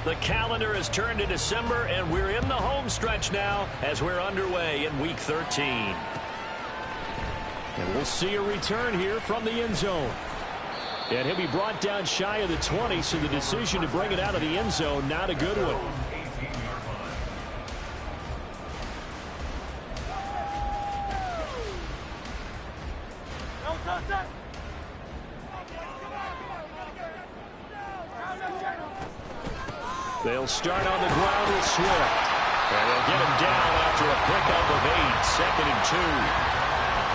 The calendar has turned to December, and we're in the home stretch now as we're underway in Week 13. And we'll see a return here from the end zone. And he'll be brought down shy of the 20, so the decision to bring it out of the end zone, not a good one. They'll start on the ground with Swift. And they'll get him down after a pickup of 8, 2nd and 2.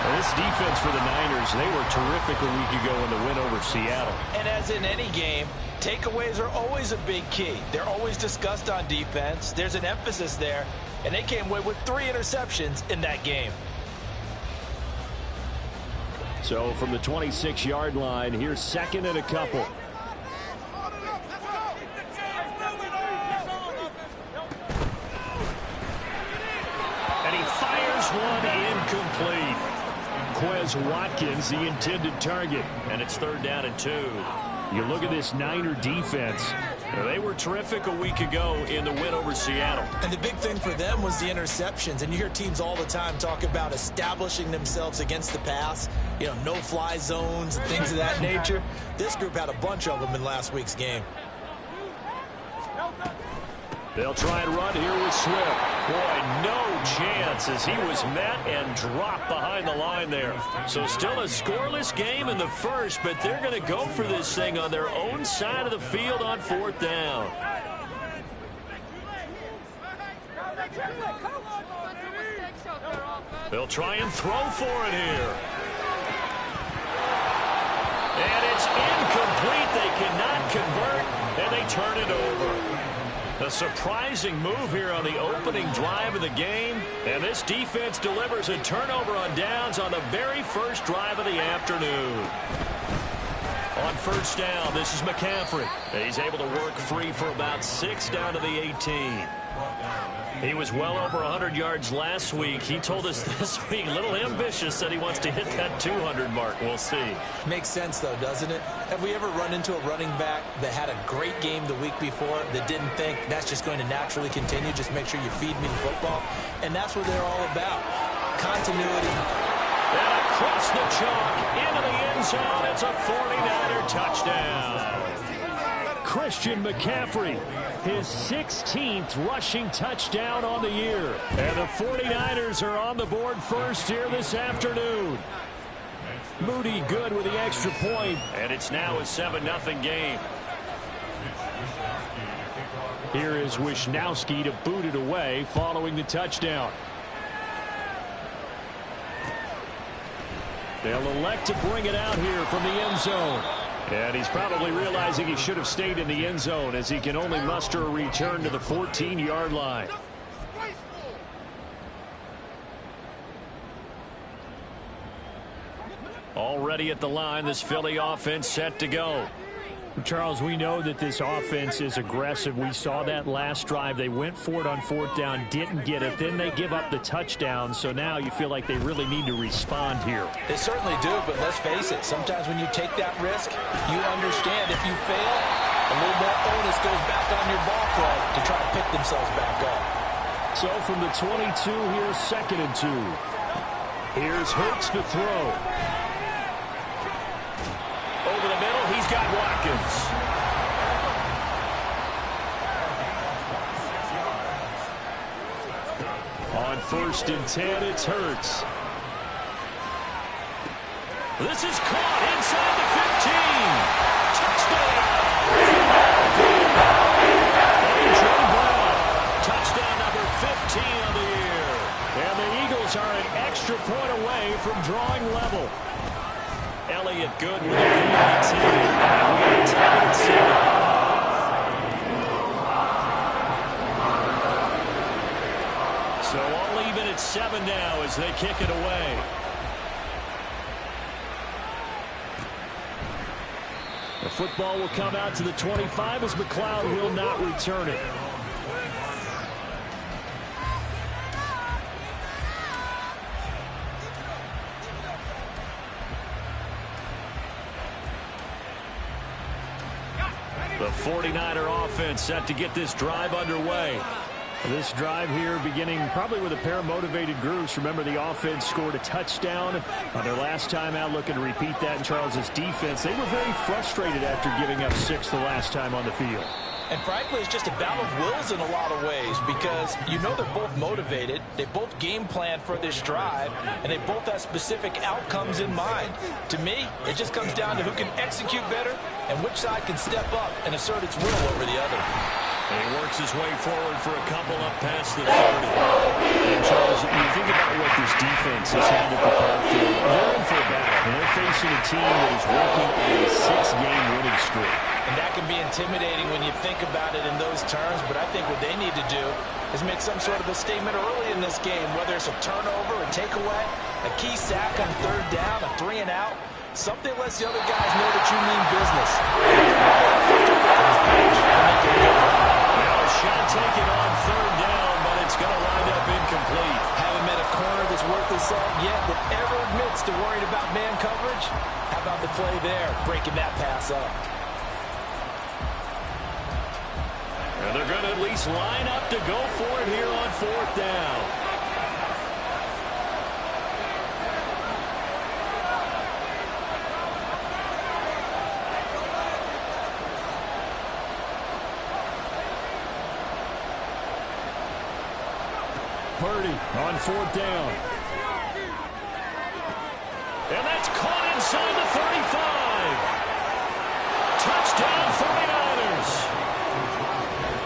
Well, this defense for the Niners, they were terrific a week ago in the win over Seattle. And as in any game, takeaways are always a big key. They're always discussed on defense. There's an emphasis there. And they came away with 3 interceptions in that game. So from the 26-yard line, here's 2nd and a couple. And he fires one incomplete. Quez Watkins, the intended target. And it's 3rd down and 2. You look at this Niner defense. They were terrific a week ago in the win over Seattle. And the big thing for them was the interceptions. And you hear teams all the time talk about establishing themselves against the pass. You know, no-fly zones and things of that nature. This group had a bunch of them in last week's game. They'll try and run here with Swift. Boy, no chance as he was met and dropped behind the line there. So still a scoreless game in the first, but they're going to go for this thing on their own side of the field on 4th down. They'll try and throw for it here. And it's incomplete. They cannot convert, and they turn it over. A surprising move here on the opening drive of the game. And this defense delivers a turnover on downs on the very first drive of the afternoon. On 1st down, this is McCaffrey. He's able to work free for about 6 down to the 18. He was well over 100 yards last week. He told us this week, a little ambitious, that he wants to hit that 200 mark. We'll see. Makes sense, though, doesn't it? Have we ever run into a running back that had a great game the week before that didn't think that's just going to naturally continue? Just make sure you feed me the football. And that's what they're all about. Continuity. And across the chalk, into the end zone. It's a 49er touchdown. Christian McCaffrey, his 16th rushing touchdown on the year. And the 49ers are on the board first here this afternoon. Moody good with the extra point, and it's now a 7-0 game. Here is Wisnowski to boot it away following the touchdown. They'll elect to bring it out here from the end zone. And he's probably realizing he should have stayed in the end zone as he can only muster a return to the 14-yard line. Already at the line, this Philly offense set to go. Charles, we know that this offense is aggressive. We saw that last drive. They went for it on 4th down, didn't get it. Then they give up the touchdown. So now you feel like they really need to respond here. They certainly do, but let's face it. Sometimes when you take that risk, you understand if you fail, a little more onus goes back on your ball club to try to pick themselves back up. So from the 22, here's 2nd and 2. Here's Hurts to throw. Over the middle, he's got Watkins. On 1st and 10, it's Hurts. This is caught inside the 15. Touchdown. A.J. Brown. Touchdown number 15 on the year. And the Eagles are an extra point away from drawing level. Elliott good with a PAT. And we are tied at 7. So all even at 7 now as they kick it away. The football will come out to the 25 as McLeod will not return it. The 49er offense set to get this drive underway. This drive here beginning probably with a pair of motivated groups. Remember, the offense scored a touchdown on their last time out, looking to repeat that in Charles's defense. They were very frustrated after giving up 6 the last time on the field. And frankly, it's just a battle of wills in a lot of ways because you know they're both motivated. They both game plan for this drive, and they both have specific outcomes in mind. To me, it just comes down to who can execute better and which side can step up and assert its will over the other. And he works his way forward for a couple up past the 30. And Charles, you think about what this defense has had to prepare for. They're in for a battle, and they're facing a team that is working on a 6-game winning streak. And that can be intimidating when you think about it in those terms, but I think what they need to do is make some sort of a statement early in this game, whether it's a turnover, a takeaway, a key sack on 3rd down, a 3-and-out, something lets the other guys know that you mean business. Now a shot taken on 3rd down, but it's going to wind up incomplete. Haven't met a corner that's worth his salt yet that ever admits to worrying about man coverage. How about the play there, breaking that pass up? And they're going to at least line up to go for it here on 4th down. Purdy on 4th down. And that's caught inside the 35. Touchdown 49ers.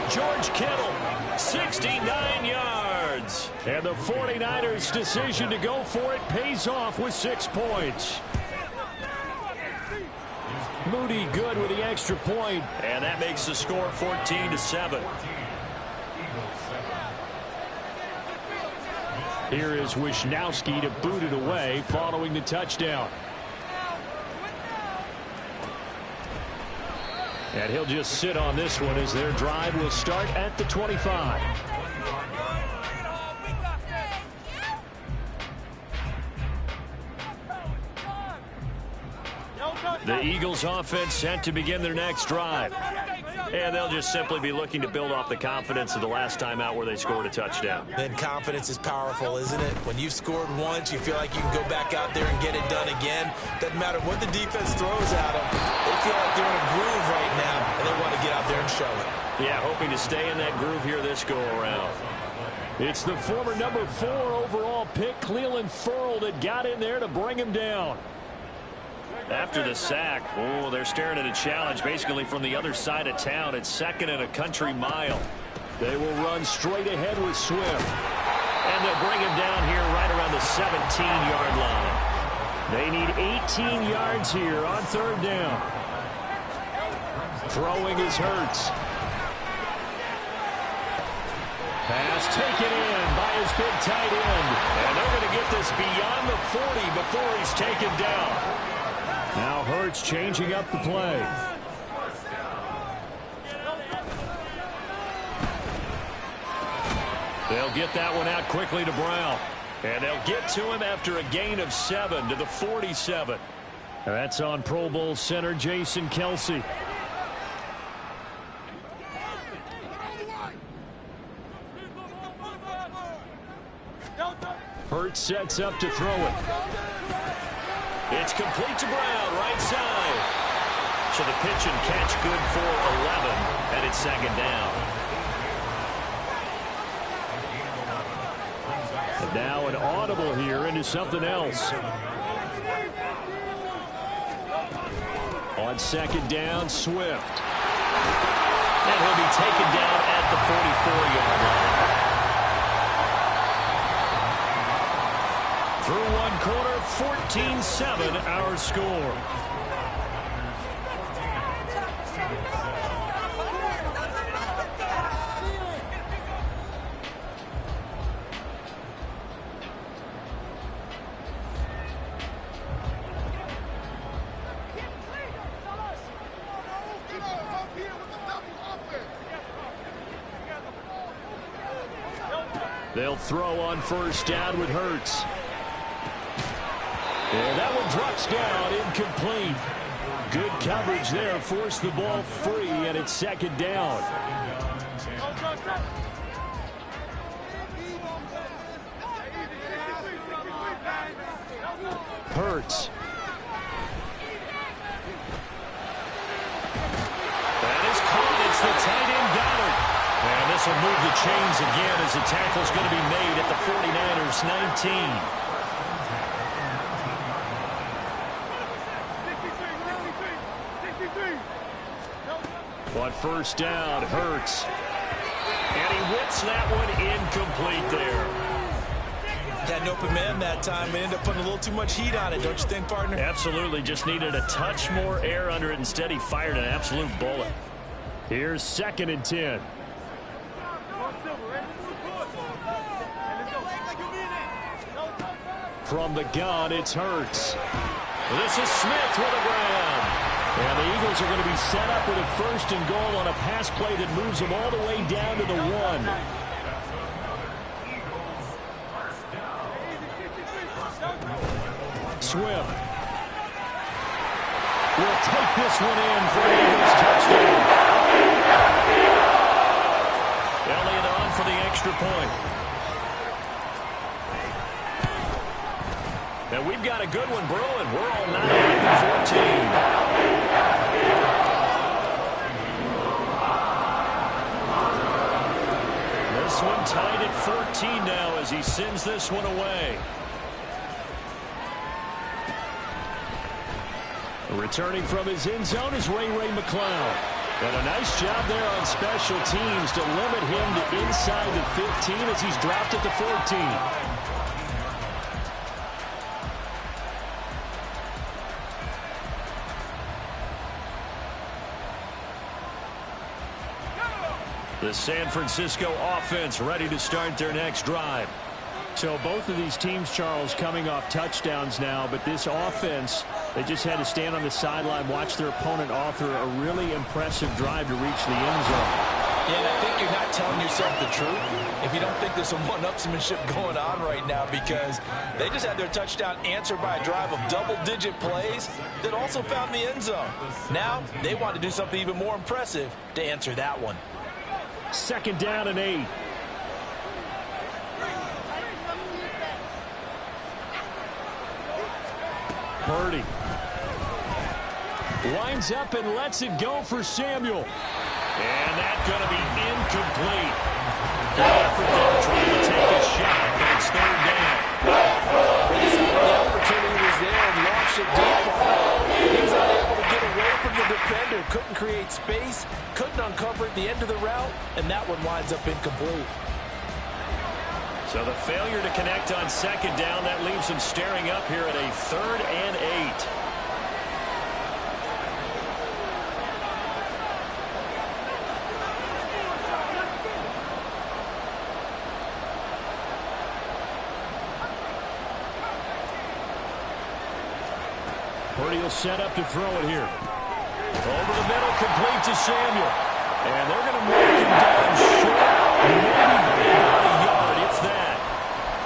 George Kittle, 69 yards. And the 49ers' decision to go for it pays off with 6 points. Moody good with the extra point. And that makes the score 14-7. Here is Wisnowski to boot it away following the touchdown. And he'll just sit on this one as their drive will start at the 25. The Eagles offense set to begin their next drive. And they'll just simply be looking to build off the confidence of the last time out where they scored a touchdown. Then confidence is powerful, isn't it? When you've scored once, you feel like you can go back out there and get it done again. Doesn't matter what the defense throws at them. They feel like they're in a groove right now, and they want to get out there and show it. Yeah, hoping to stay in that groove here this go-around. It's the former number 4 overall pick, Cleveland Ferrell, that got in there to bring him down. After the sack, oh, they're staring at a challenge basically from the other side of town. It's 2nd and a country mile. They will run straight ahead with Swift. And they'll bring him down here right around the 17-yard line. They need 18 yards here on 3rd down. Throwing is Hurts. Pass taken in by his big tight end. And they're going to get this beyond the 40 before he's taken down. Now Hurts changing up the play. They'll get that one out quickly to Brown. And they'll get to him after a gain of 7 to the 47. That's on Pro Bowl center Jason Kelce. Hurts sets up to throw it. It's complete to Brown, right side. So the pitch and catch good for 11, and it's 2nd down. And now an audible here into something else. On 2nd down, Swift. And he'll be taken down at the 44-yard line. Through one quarter, 14-7 our score. They'll throw on 1st down with Hurts. And that one drops down, incomplete. Good coverage there, forced the ball free and it's second down. Hurts. That is caught. It's the tight end Goddard. And this will move the chains again as the tackle's going to be made at the 49ers 19. On first down, Hurts. And he whips that one incomplete there. Had an open man that time, but ended up putting a little too much heat on it, don't you think, partner? Absolutely. Just needed a touch more air under it. Instead, he fired an absolute bullet. Here's 2nd and 10. From the gun, it's Hurts. This is Smith with a grab. And the Eagles are going to be set up with a 1st and goal on a pass play that moves them all the way down to the 1. Swift will take this one in for an Eagles touchdown. Elliott on for the extra point. And we've got a good one brewing. We're all 9-14. This one tied at 14 now as he sends this one away. Returning from his end zone is Ray McCloud. And a nice job there on special teams to limit him to inside the 15 as he's dropped at the 14. The San Francisco offense ready to start their next drive. So both of these teams, Charles, coming off touchdowns now, but this offense, they just had to stand on the sideline, watch their opponent author a really impressive drive to reach the end zone. Yeah, and I think you're not telling yourself the truth if you don't think there's some one-upsmanship going on right now, because they just had their touchdown answered by a drive of double-digit plays that also found the end zone. Now they want to do something even more impressive to answer that one. 2nd down and 8. Purdy winds up and lets it go for Samuel. And that's going to be incomplete. Good effort there trying to take a shot, but it's 3rd down. The opportunity was there and launched it deep. He was unable to get away from the defender. Couldn't create space. Couldn't uncover at the end of the route. And that one winds up incomplete. So the failure to connect on 2nd down, that leaves him staring up here at a 3rd and 8. Purdy will set up to throw it here. Over the middle, complete to Samuel. And they're going to mark him down short, maybe by about a yard, if that.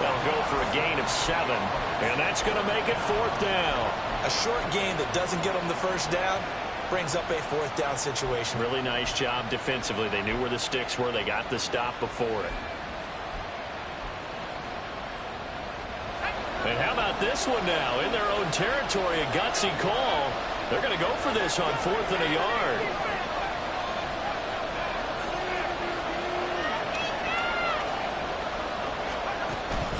They'll go for a gain of 7, and that's going to make it 4th down. A short gain that doesn't get them the 1st down brings up a 4th down situation. Really nice job defensively. They knew where the sticks were. They got the stop before it. And how about this one now? In their own territory, a gutsy call. They're going to go for this on 4th and a yard.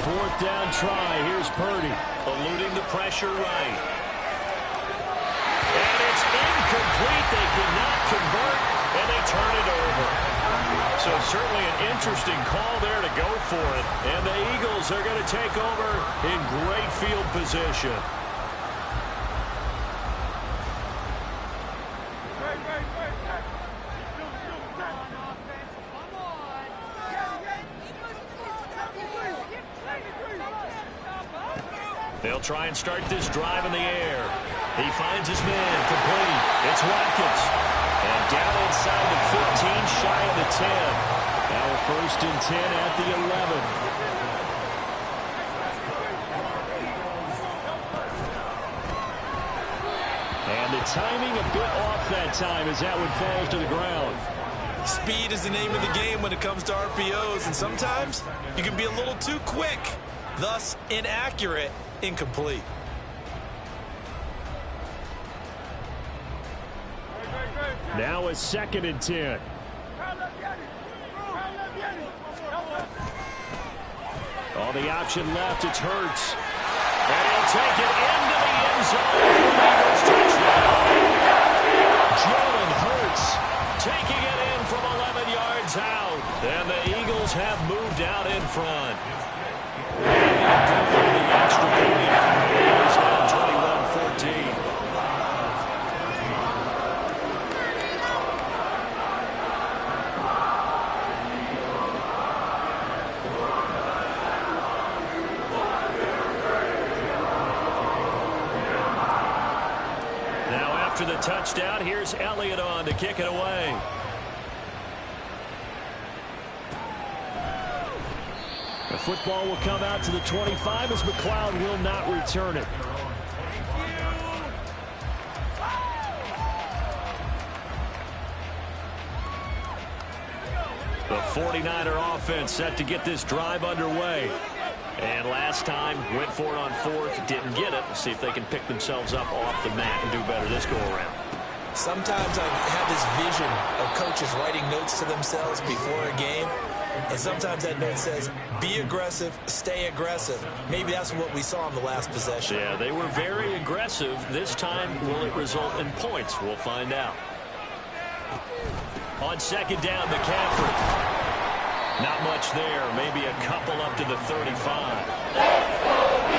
Fourth down try. Here's Purdy. Eluding the pressure right. And it's incomplete. They cannot convert, and they turn it over. So certainly an interesting call there to go for it. And the Eagles are going to take over in great field position. They'll try and start this drive in the air. He finds his man, complete. It's Watkins. And down inside the 15, shy of the 10. Now a 1st and 10 at the 11. And And the timing a bit off that time as that one falls to the ground. Speed is the name of the game when it comes to RPOs, and sometimes you can be a little too quick, thus inaccurate, incomplete. Now a 2nd and 10. All the option left, it's Hurts. And he'll take it into the end zone for the Eagles touchdown. Jalen Hurts taking it in from 11 yards out. And the Eagles have moved out in front. And the extra point. It's now 21-14. After the touchdown, here's Elliott on to kick it away. The football will come out to the 25 as McLeod will not return it. The 49er offense set to get this drive underway. And last time, went for it on 4th, didn't get it. See if they can pick themselves up off the mat and do better this go-around. Sometimes I have this vision of coaches writing notes to themselves before a game. And sometimes that note says, be aggressive, stay aggressive. Maybe that's what we saw in the last possession. Yeah, they were very aggressive. This time, will it result in points? We'll find out. On 2nd down, McCaffrey. Not much there. Maybe a couple up to the 35.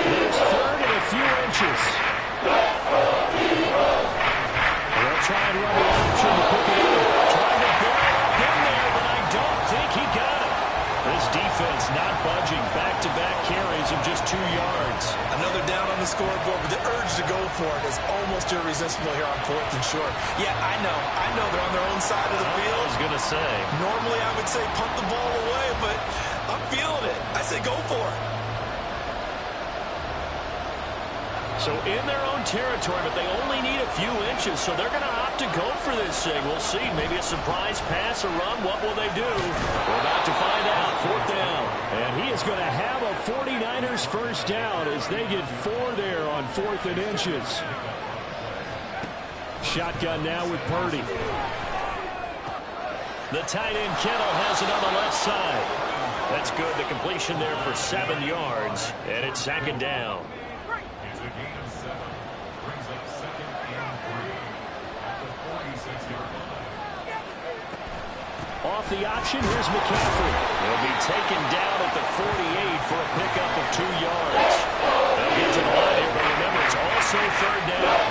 There's 3rd and a few inches. They'll try and run the option to pick it up. Trying to build it up in there, but I don't think he got it. This defense not budging. Back-to-back carries of just 2 yards. Another down on the scoreboard, but the urge to go for it is almost irresistible here on 4th and short. Yeah, I know they're on their own side of the field. I was going to say. Normally I would say punt the ball away, but I'm feeling it. I say go for it. So in their own territory, but they only need a few inches, so they're going to opt to go for this thing. We'll see. Maybe a surprise pass or run. What will they do? We're about to find out. 4th down. And he is going to have a 49ers first down as they get 4 there on 4th and inches. Shotgun now with Purdy. The tight end Kittle has it on the left side. That's good. The completion there for 7 yards. And it's 2nd down. Off the option, here's McCaffrey. He'll be taken down at the 48 for a pickup of 2 yards. They'll get to the line here, but remember, it's also 3rd down.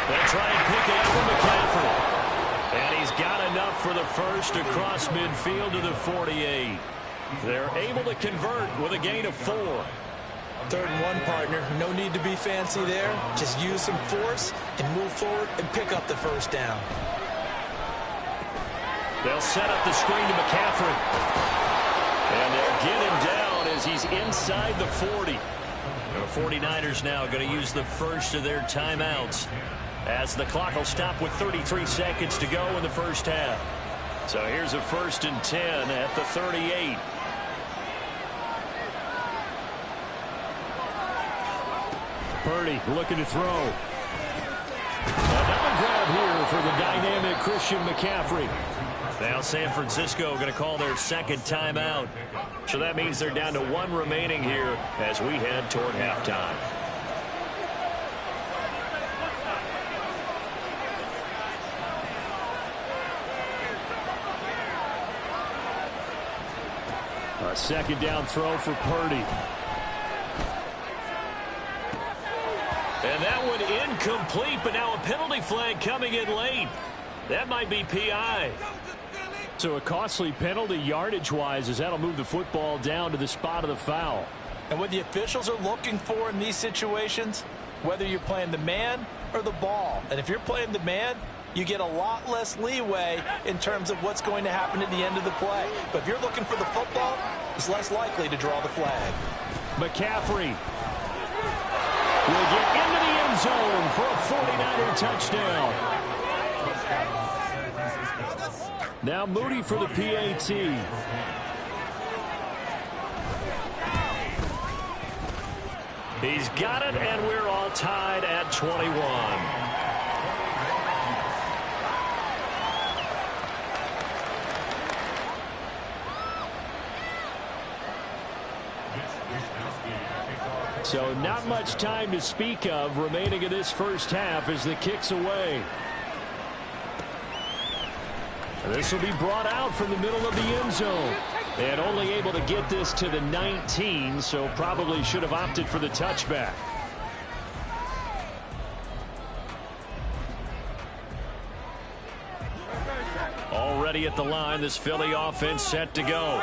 They'll try and pick it up for McCaffrey. And he's got enough for the first across midfield to the 48. They're able to convert with a gain of 4. 3rd and 1, partner. No need to be fancy there. Just use some force and move forward and pick up the first down. They'll set up the screen to McCaffrey. And they'll get him down as he's inside the 40. The 49ers now going to use the first of their timeouts as the clock will stop with 33 seconds to go in the first half. So here's a 1st and 10 at the 38. Purdy looking to throw. Another grab here for the dynamic Christian McCaffrey. Now San Francisco going to call their 2nd timeout. So that means they're down to 1 remaining here as we head toward halftime. A 2nd down throw for Purdy. And that one incomplete, but now a penalty flag coming in late. That might be PI. So a costly penalty yardage-wise as that'll move the football down to the spot of the foul. And what the officials are looking for in these situations, whether you're playing the man or the ball. And if you're playing the man, you get a lot less leeway in terms of what's going to happen at the end of the play. But if you're looking for the football, it's less likely to draw the flag. McCaffrey will get into the end end zone for a 49er touchdown. Now Moody for the PAT. He's got it, and we're all tied at 21. So not much time to speak of remaining in this first half as the kick's away. This will be brought out from the middle of the end zone. And only able to get this to the 19, so probably should have opted for the touchback. Already at the line, this Philly offense set to go.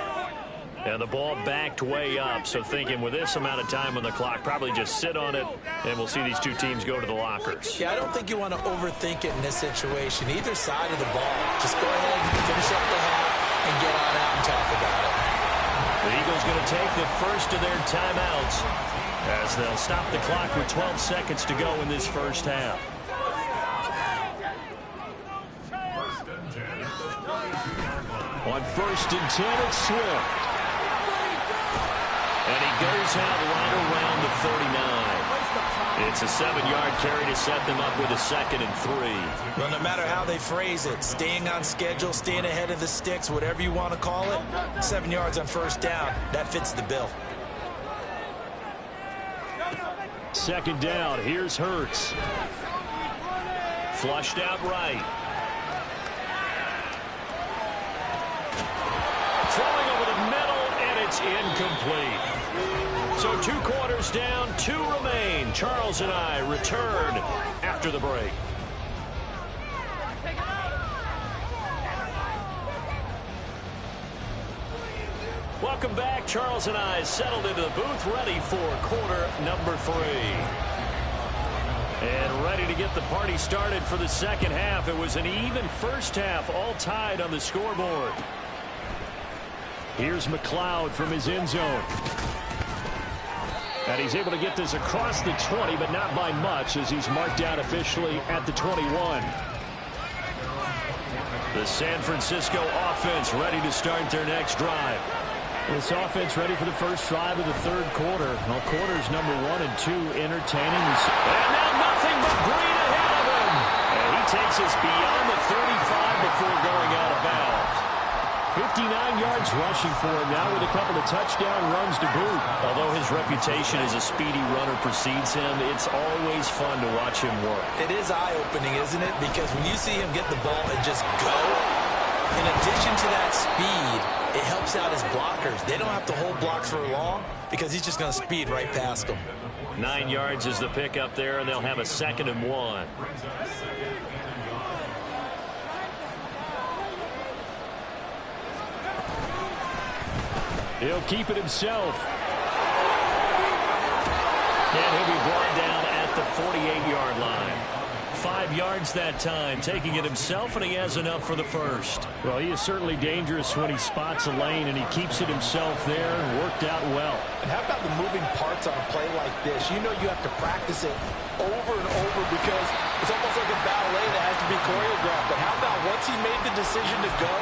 And the ball backed way up, so thinking with this amount of time on the clock, probably just sit on it, and we'll see these two teams go to the lockers. Yeah, I don't think you want to overthink it in this situation. Either side of the ball, just go ahead and finish up the half and get on out and talk about it. The Eagles going to take the first of their timeouts as they'll stop the clock with 12 seconds to go in this first half. On 1st and 10, it's Swift. And he goes out right around the 39. It's a 7-yard carry to set them up with a 2nd and 3. Well, no matter how they phrase it, staying on schedule, staying ahead of the sticks, whatever you want to call it, 7 yards on 1st down, that fits the bill. 2nd down, here's Hurts. Flushed out right. Throwing over the middle, and it's incomplete. So 2 quarters down, 2 remain. Charles and I return after the break. Welcome back. Charles and I settled into the booth, ready for quarter number 3. And ready to get the party started for the second half. It was an even first half, all tied on the scoreboard. Here's McLeod from his end zone. And he's able to get this across the 20, but not by much as he's marked down officially at the 21. The San Francisco offense ready to start their next drive. This offense ready for the first drive of the 3rd quarter. Well, quarters number 1 and 2 entertaining. And now nothing but green ahead of him. And he takes us beyond the 35 before going out of bounds. 59 yards rushing for him now with a couple of touchdown runs to boot. Although his reputation as a speedy runner precedes him, it's always fun to watch him work. It is eye-opening, isn't it? Because when you see him get the ball and just go, in addition to that speed, it helps out his blockers. They don't have to hold blocks for long because he's just going to speed right past them. 9 yards is the pickup there, and they'll have a 2nd and 1. He'll keep it himself. And he'll be brought down at the 48-yard line. 5 yards that time, taking it himself, and he has enough for the first. Well, he is certainly dangerous when he spots a lane, and he keeps it himself there. Worked out well. And how about the moving parts on a play like this? You know you have to practice it over and over because it's almost like a ballet that has to be choreographed. But how about once he made the decision to go,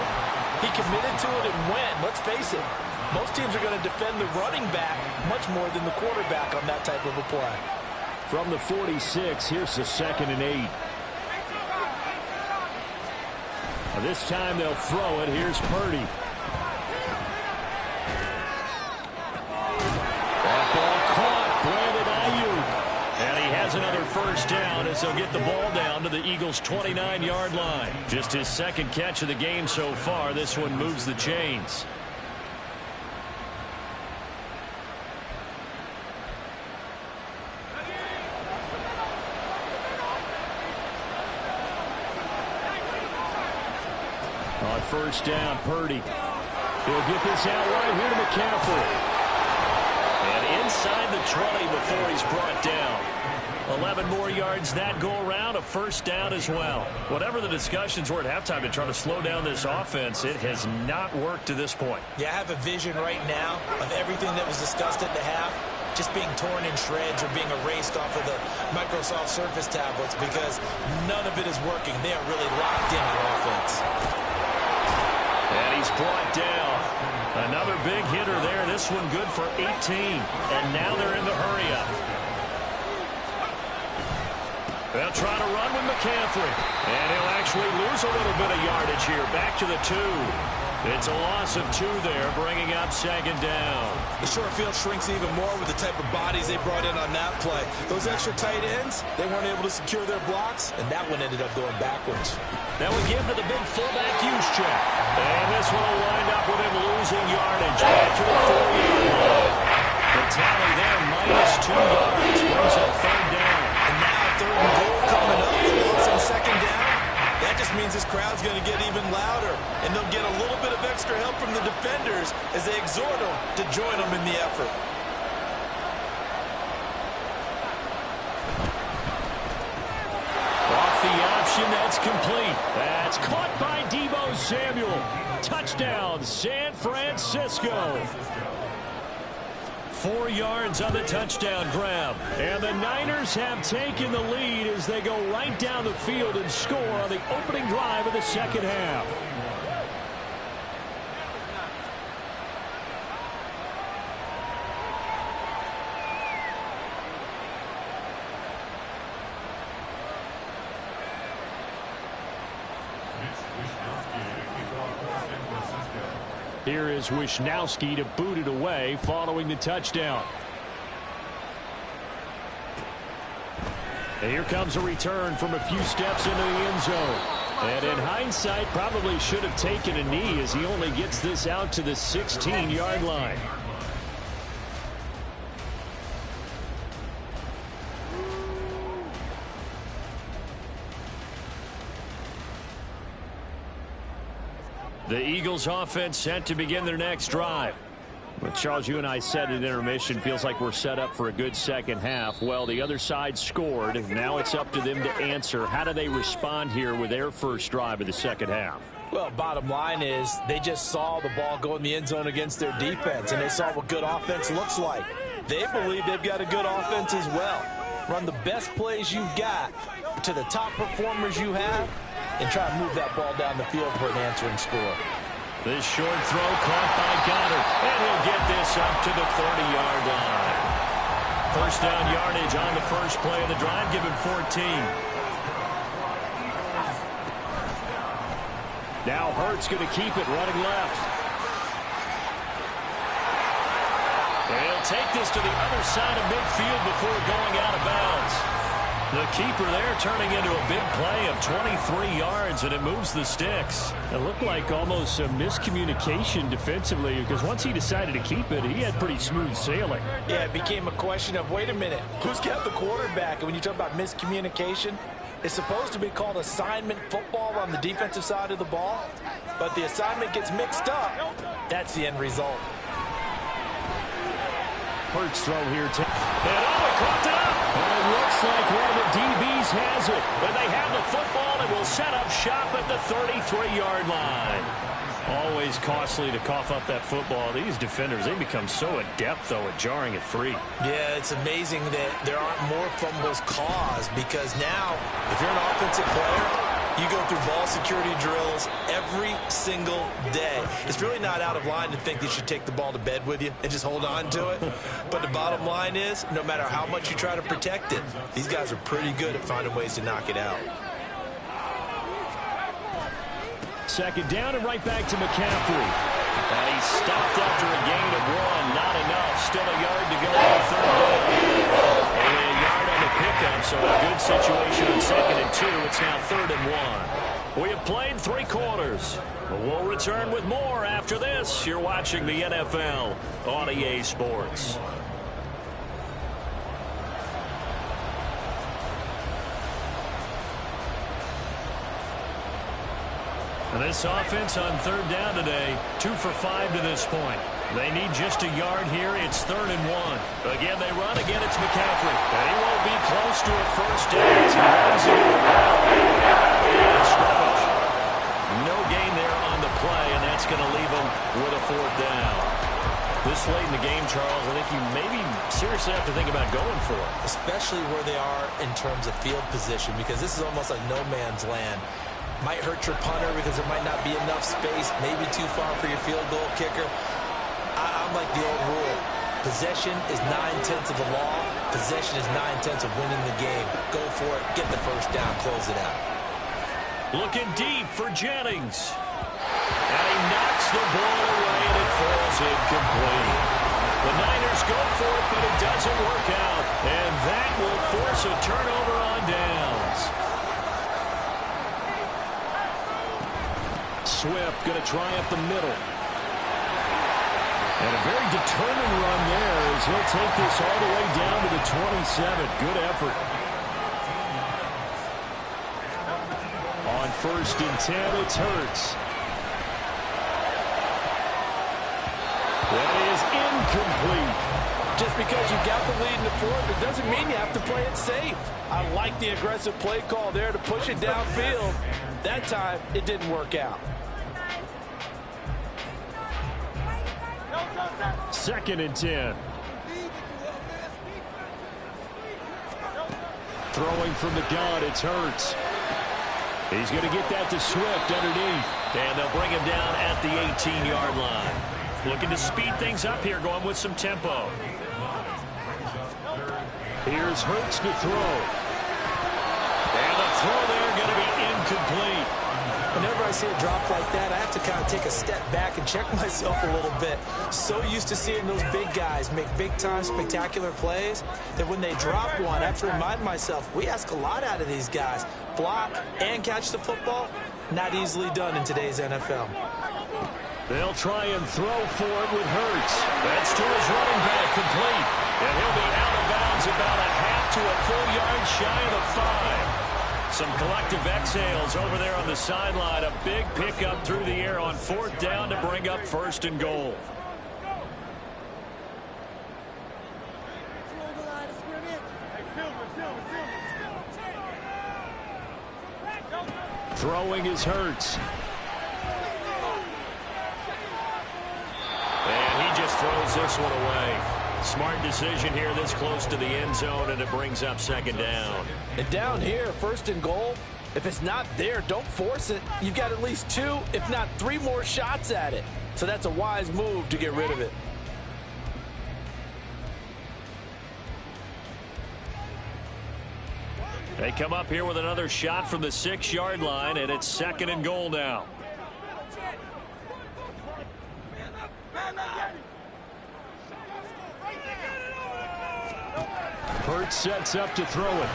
he committed to it and went. Let's face it, most teams are going to defend the running back much more than the quarterback on that type of a play. From the 46, here's the 2nd and 8. Now this time they'll throw it. Here's Purdy. That ball caught. Brandon Ayuk. And he has another first down as they'll get the ball down to the Eagles' 29-yard line. Just his 2nd catch of the game so far. This one moves the chains. On 1st down, Purdy. He'll get this out right here to McCaffrey. And inside the 20 before he's brought down. 11 more yards that go around, a first down as well. Whatever the discussions were at halftime to try to slow down this offense, it has not worked to this point. Yeah, I have a vision right now of everything that was discussed at the half just being torn in shreds or being erased off of the Microsoft Surface tablets because none of it is working. They are really locked in on offense. And he's brought down. Another big hitter there. This one good for 18. And now they're in the hurry-up. They'll try to run with McCaffrey. And he'll actually lose a little bit of yardage here. Back to the 2. It's a loss of 2 there, bringing up second down. The short field shrinks even more with the type of bodies they brought in on that play. Those extra tight ends, they weren't able to secure their blocks, and that one ended up going backwards. That would give to the big fullback use check. And this one will wind up with him losing yardage back to the 4-yard line. The tally there, -2 yards, brings up third down. And now third and goal coming up. The loss on second down. That just means this crowd's going to get even louder, and they'll get a little bit of extra help from the defenders as they exhort them to join them in the effort. Off the option, that's complete. That's caught by Deebo Samuel. Touchdown, San Francisco. 4 yards on the touchdown grab. And the Niners have taken the lead as they go right down the field and score on the opening drive of the second half. Here is Wishnowsky to boot it away following the touchdown. And here comes a return from a few steps into the end zone. And in hindsight, probably should have taken a knee as he only gets this out to the 16-yard line. The Eagles offense set to begin their next drive. Well, Charles, you and I said at intermission, feels like we're set up for a good second half. Well, the other side scored. Now it's up to them to answer. How do they respond here with their first drive of the second half? Well, bottom line is they just saw the ball go in the end zone against their defense, and they saw what good offense looks like. They believe they've got a good offense as well. Run the best plays you've got to the top performers you have, and try to move that ball down the field for an answering score. This short throw caught by Goddard, and he'll get this up to the 30-yard line. First down yardage on the first play of the drive, given 14. Now Hurts going to keep it running left. And he'll take this to the other side of midfield before going out of bounds. The keeper there turning into a big play of 23 yards, and it moves the sticks. It looked like almost a miscommunication defensively because once he decided to keep it, he had pretty smooth sailing. Yeah, it became a question of, wait a minute, who's got the quarterback? And when you talk about miscommunication, it's supposed to be called assignment football on the defensive side of the ball, but the assignment gets mixed up. That's the end result. Hurts throw here. And he caught it up. And it looks like one of the DBs has it. And they have the football and will set up shop at the 33-yard line. Always costly to cough up that football. These defenders, they become so adept, though, at jarring it free. Yeah, it's amazing that there aren't more fumbles caused because now, if you're an offensive player, you go through ball security drills every single day. It's really not out of line to think that you should take the ball to bed with you and just hold on to it. But the bottom line is, no matter how much you try to protect it, these guys are pretty good at finding ways to knock it out. Second down and right back to McCaffrey. And he stopped after a gain of 1. Not enough. Still a yard to go on third down. Only a yard on the pickup, so a good situation on 2nd and 2. It's now 3rd and 1. We have played 3 quarters. We'll return with more after this. You're watching the NFL on EA Sports. And this offense on 3rd down today, 2 for 5 to this point. They need just a yard here. It's 3rd and 1. Again, they run. Again, it's McCaffrey. And he won't be close to a first down. He runs it around scrimmage. No gain there on the play, and that's going to leave him with a 4th down. This late in the game, Charles, I think you maybe seriously have to think about going for it. Especially where they are in terms of field position, because this is almost like no man's land. Might hurt your punter because there might not be enough space, maybe too far for your field goal kicker. I'm like the old rule. Possession is 9/10 of the law. Possession is 9/10 of winning the game. Go for it, get the first down, close it out. Looking deep for Jennings. And he knocks the ball away, and it falls incomplete. The Niners go for it, but it doesn't work out. And that will force a turnover on downs. Swift going to try up the middle. And a very determined run there as he'll take this all the way down to the 27. Good effort. On 1st and 10, it's Hurts. That is incomplete. Just because you got the lead in the fourth, it doesn't mean you have to play it safe. I like the aggressive play call there to push it downfield. That time, it didn't work out. 2nd and 10. Throwing from the gun, it's Hurts. He's going to get that to Swift underneath. And they'll bring him down at the 18-yard line. Looking to speed things up here, going with some tempo. Here's Hurts to throw. And the throw there going to be incomplete. Whenever I see a drop like that, I have to kind of take a step back and check myself a little bit. So used to seeing those big guys make big-time, spectacular plays that when they drop one, I have to remind myself, we ask a lot out of these guys. Block and catch the football, not easily done in today's NFL. They'll try and throw for it with Hurts. That's to his running back, complete. And he'll be out of bounds about a half to a full yard shy of the 5. Some collective exhales over there on the sideline. A big pickup through the air on 4th down to bring up 1st and goal. Throwing is Hurts. And he just throws this one away. Smart decision here this close to the end zone, and it brings up 2nd down. And down here, 1st and goal, if it's not there, don't force it. You've got at least 2, if not 3 more shots at it. So that's a wise move to get rid of it. They come up here with another shot from the 6-yard line, and it's 2nd and goal now. Hurts sets up to throw it.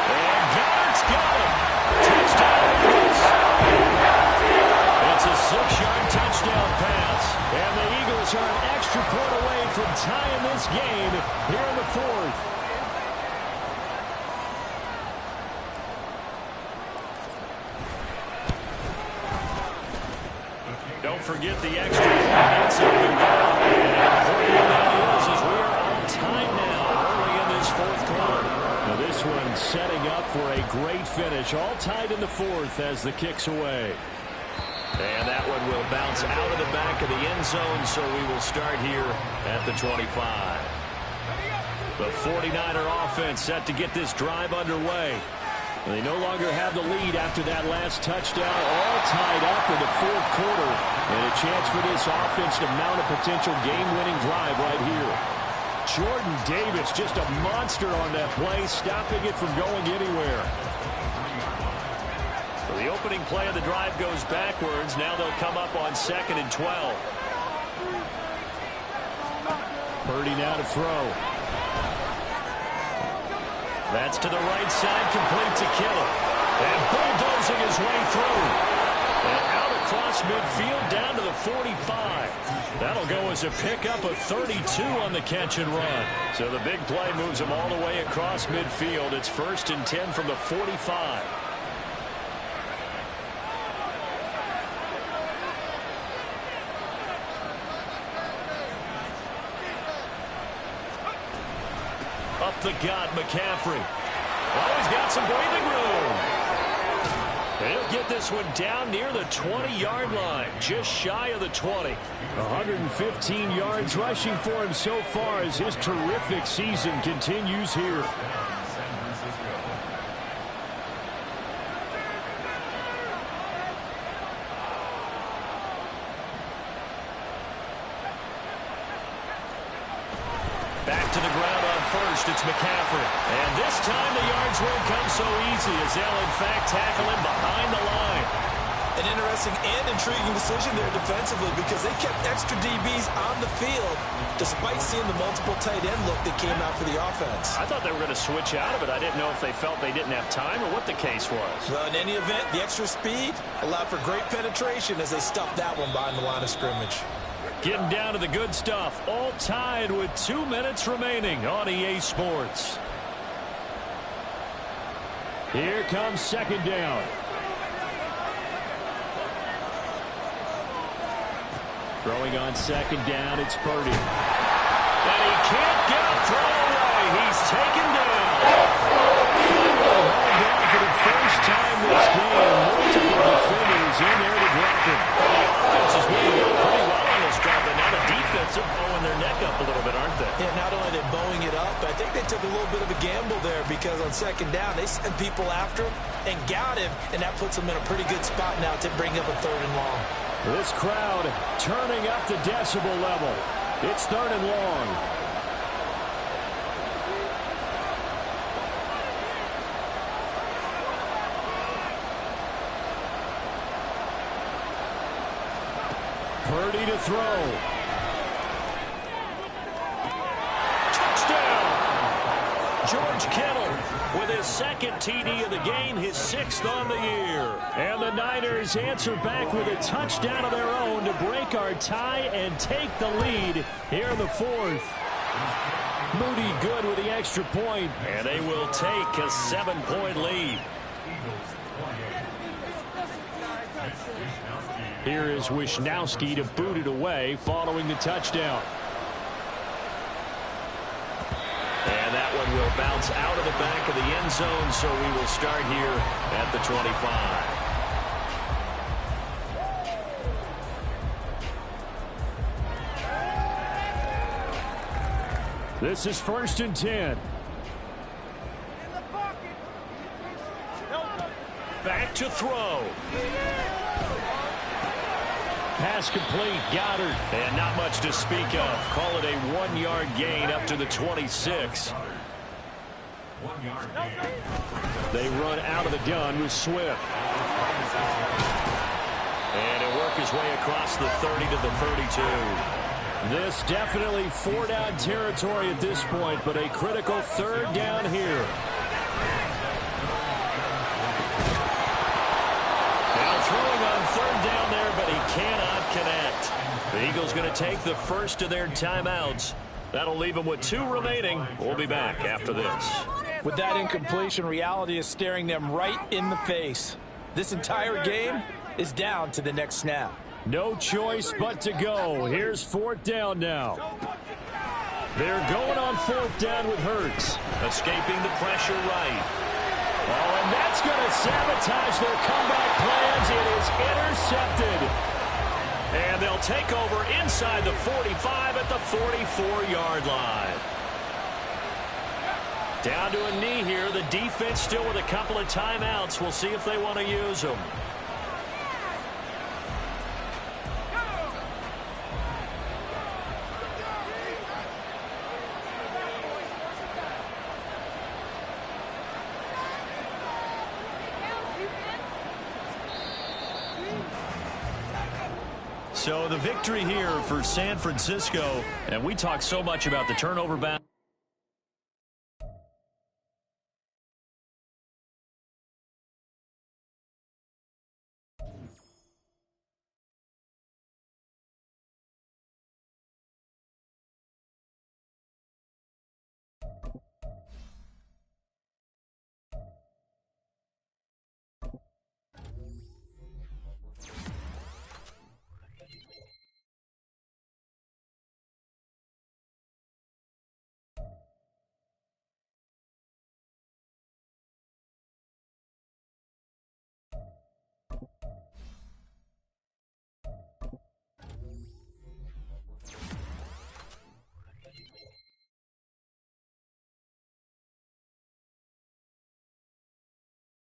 And Goddard's got it. Touchdown, Eagles. It's a 6-yard touchdown pass. And the Eagles are an extra point away from tying this game here in the 4th. Don't forget the extra point inside the goal. And how important that is as we are on time now early in this 4th quarter. Now this one setting up for a great finish. All tied in the 4th as the kick's away. And that one will bounce out of the back of the end zone, so we will start here at the 25. The 49er offense set to get this drive underway. They no longer have the lead after that last touchdown, all tied up in the 4th quarter. And a chance for this offense to mount a potential game-winning drive right here. Jordan Davis, just a monster on that play, stopping it from going anywhere. So the opening play of the drive goes backwards. Now they'll come up on 2nd and 12. Purdy now to throw. That's to the right side, complete to Kittle. And bulldozing his way through. And out across midfield down to the 45. That'll go as a pickup of 32 on the catch and run. So the big play moves him all the way across midfield. It's 1st and 10 from the 45. Up the gut, McCaffrey. Oh, he's got some breathing room. He'll get this one down near the 20-yard line, just shy of the 20. 115 yards rushing for him so far as his terrific season continues here. Back to the ground on first, it's McCaffrey. And this time the yards won't come so easy as they'll in fact tackle him behind the line. An interesting and intriguing decision there defensively because they kept extra DBs on the field despite seeing the multiple tight end look that came out for the offense. I thought they were going to switch out of it. I didn't know if they felt they didn't have time or what the case was. Well, in any event, the extra speed allowed for great penetration as they stuffed that one behind the line of scrimmage. Getting down to the good stuff. All tied with 2 minutes remaining on EA Sports. Here comes second down. Throwing on second down, it's Purdy. And he can't get a throw away. He's taken down. Hauled down for the first time this game. Multiple defenders in there to drop him. The offense is moving up pretty well on this drive, but now the defense are bowing their neck up a little bit, aren't they? Yeah, not only are they bowing it up, but I think they took a little bit of a gamble there because on second down, they sent people after him and got him, and that puts them in a pretty good spot now to bring up a third and long. This crowd turning up the decibel level. It's third and long. Purdy to throw. Touchdown! George Kittle with his second TD of the game, his 6th on the year. And the Niners answer back with a touchdown of their own to break our tie and take the lead here in the fourth. Moody good with the extra point. And they will take a 7-point lead. Here is Wisnowski to boot it away following the touchdown. And that one will bounce out of the back of the end zone, so we will start here at the 25. This is 1st and 10. Back to throw. Pass complete, Goddard. And not much to speak of. Call it a 1-yard gain up to the 26. They run out of the gun with Swift. And he'll work his way across the 30 to the 32. This definitely 4-down territory at this point, but a critical 3rd down here. Now throwing on 3rd down there, but he cannot connect. The Eagles going to take the first of their timeouts. That'll leave them with 2 remaining. We'll be back after this. With that incompletion, reality is staring them right in the face. This entire game is down to the next snap. No choice but to go. Here's 4th down now. They're going on 4th down with Hurts. Escaping the pressure right. Oh, and that's going to sabotage their comeback plans. It is intercepted. And they'll take over inside the 45 at the 44-yard line. Down to a knee here. The defense still with a couple of timeouts. We'll see if they want to use them. So the victory here for San Francisco, and we talk so much about the turnover battle.